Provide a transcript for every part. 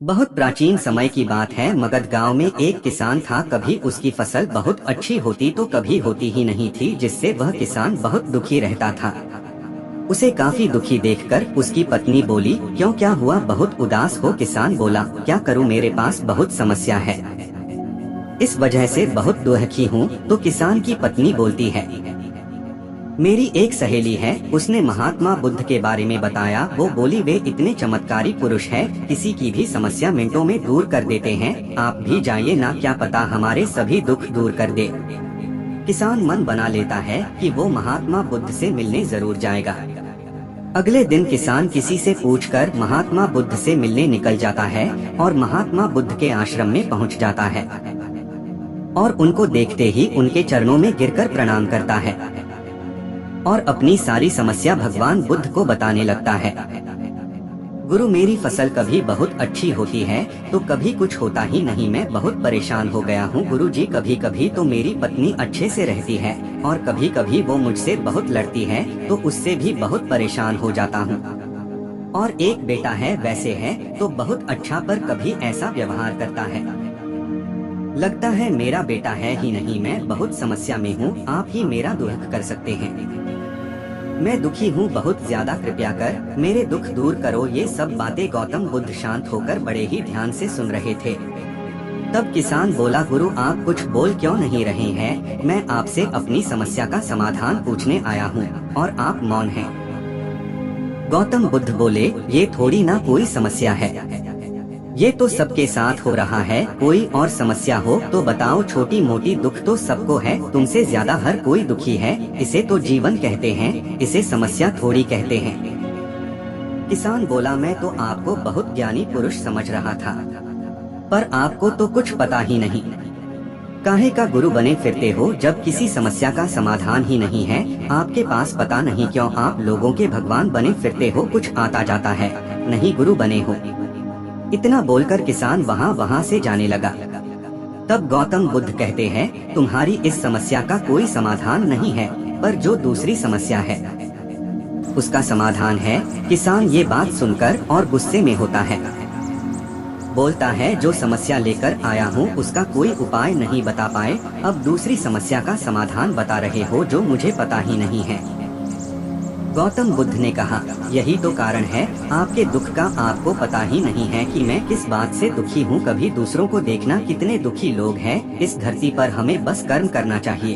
बहुत प्राचीन समय की बात है। मगध गांव में एक किसान था। कभी उसकी फसल बहुत अच्छी होती तो कभी होती ही नहीं थी, जिससे वह किसान बहुत दुखी रहता था। उसे काफी दुखी देखकर उसकी पत्नी बोली, क्यों, क्या हुआ, बहुत उदास हो? किसान बोला, क्या करूं, मेरे पास बहुत समस्या है, इस वजह से बहुत दुखी हूँ। तो किसान की पत्नी बोलती है, मेरी एक सहेली है, उसने महात्मा बुद्ध के बारे में बताया। वो बोली, वे इतने चमत्कारी पुरुष हैं, किसी की भी समस्या मिनटों में दूर कर देते हैं। आप भी जाइए ना, क्या पता हमारे सभी दुख दूर कर दे। किसान मन बना लेता है कि वो महात्मा बुद्ध से मिलने जरूर जाएगा। अगले दिन किसान किसी से पूछकर महात्मा बुद्ध से मिलने निकल जाता है और महात्मा बुद्ध के आश्रम में पहुंच जाता है और उनको देखते ही उनके चरणों में गिरकर प्रणाम करता है और अपनी सारी समस्या भगवान बुद्ध को बताने लगता है। गुरु, मेरी फसल कभी बहुत अच्छी होती है तो कभी कुछ होता ही नहीं, मैं बहुत परेशान हो गया हूँ। गुरु जी, कभी कभी तो मेरी पत्नी अच्छे से रहती है और कभी कभी वो मुझसे बहुत लड़ती है, तो उससे भी बहुत परेशान हो जाता हूँ। और एक बेटा है, वैसे है तो बहुत अच्छा, पर कभी ऐसा व्यवहार करता है, लगता है मेरा बेटा है ही नहीं। मैं बहुत समस्या में हूँ, आप ही मेरा दुख कर सकते हैं। मैं दुखी हूँ बहुत ज्यादा, कृपया कर मेरे दुख दूर करो। ये सब बातें गौतम बुद्ध शांत होकर बड़े ही ध्यान से सुन रहे थे। तब किसान बोला, गुरु, आप कुछ बोल क्यों नहीं रहे हैं? मैं आपसे अपनी समस्या का समाधान पूछने आया हूँ और आप मौन हैं। गौतम बुद्ध बोले, ये थोड़ी ना कोई समस्या है, ये तो सबके साथ हो रहा है। कोई और समस्या हो तो बताओ। छोटी मोटी दुख तो सबको है, तुमसे ज्यादा हर कोई दुखी है। इसे तो जीवन कहते हैं, इसे समस्या थोड़ी कहते हैं। किसान बोला, मैं तो आपको बहुत ज्ञानी पुरुष समझ रहा था, पर आपको तो कुछ पता ही नहीं। काहे का गुरु बने फिरते हो जब किसी समस्या का समाधान ही नहीं है? आपके पास पता नहीं क्यों आप लोगों के भगवान बने फिरते हो, कुछ आता जाता है नहीं, गुरु बने हो। इतना बोलकर किसान वहाँ से जाने लगा। तब गौतम बुद्ध कहते हैं, तुम्हारी इस समस्या का कोई समाधान नहीं है, पर जो दूसरी समस्या है उसका समाधान है। किसान ये बात सुनकर और गुस्से में होता है, बोलता है, जो समस्या लेकर आया हूँ उसका कोई उपाय नहीं बता पाए, अब दूसरी समस्या का समाधान बता रहे हो जो मुझे पता ही नहीं है। गौतम बुद्ध ने कहा, यही तो कारण है आपके दुख का, आपको पता ही नहीं है कि मैं किस बात से दुखी हूँ। कभी दूसरों को देखना, कितने दुखी लोग हैं इस धरती पर। हमें बस कर्म करना चाहिए,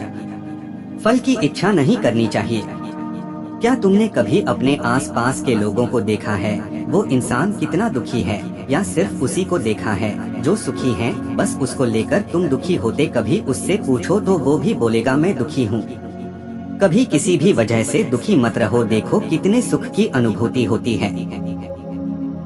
फल की इच्छा नहीं करनी चाहिए। क्या तुमने कभी अपने आसपास के लोगों को देखा है, वो इंसान कितना दुखी है, या सिर्फ उसी को देखा है जो सुखी है, बस उसको लेकर तुम दुखी होते? कभी उससे पूछो तो वो भी बोलेगा मैं दुखी हूँ। कभी किसी भी वजह से दुखी मत रहो, देखो कितने सुख की अनुभूति होती है।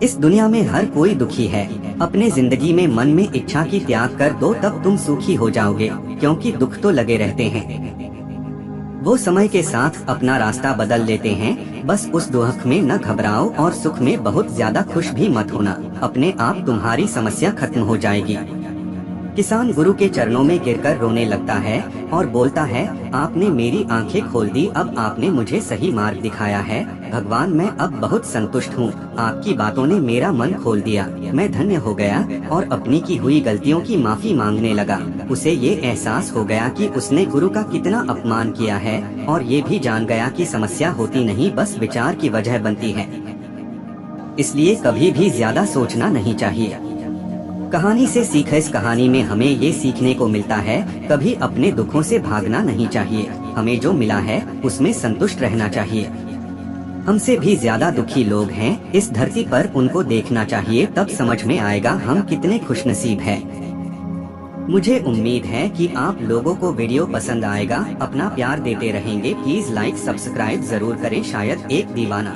इस दुनिया में हर कोई दुखी है। अपने जिंदगी में मन में इच्छा की त्याग कर दो, तब तुम सुखी हो जाओगे, क्योंकि दुख तो लगे रहते हैं, वो समय के साथ अपना रास्ता बदल लेते हैं। बस उस दुख में न घबराओ और सुख में बहुत ज्यादा खुश भी मत होना, अपने आप तुम्हारी समस्या खत्म हो जाएगी। किसान गुरु के चरणों में गिरकर रोने लगता है और बोलता है, आपने मेरी आंखें खोल दी, अब आपने मुझे सही मार्ग दिखाया है। भगवान, मैं अब बहुत संतुष्ट हूँ, आपकी बातों ने मेरा मन खोल दिया। मैं धन्य हो गया और अपनी की हुई गलतियों की माफी मांगने लगा। उसे ये एहसास हो गया कि उसने गुरु का कितना अपमान किया है और ये भी जान गया कि समस्या होती नहीं, बस विचार की वजह बनती है। इसलिए कभी भी ज्यादा सोचना नहीं चाहिए। कहानी से सीख, इस कहानी में हमें ये सीखने को मिलता है, कभी अपने दुखों से भागना नहीं चाहिए। हमें जो मिला है उसमें संतुष्ट रहना चाहिए। हमसे भी ज्यादा दुखी लोग हैं इस धरती पर, उनको देखना चाहिए, तब समझ में आएगा हम कितने खुशनसीब हैं। मुझे उम्मीद है कि आप लोगों को वीडियो पसंद आएगा। अपना प्यार देते रहेंगे, प्लीज लाइक सब्सक्राइब जरूर करें। शायद एक दीवाना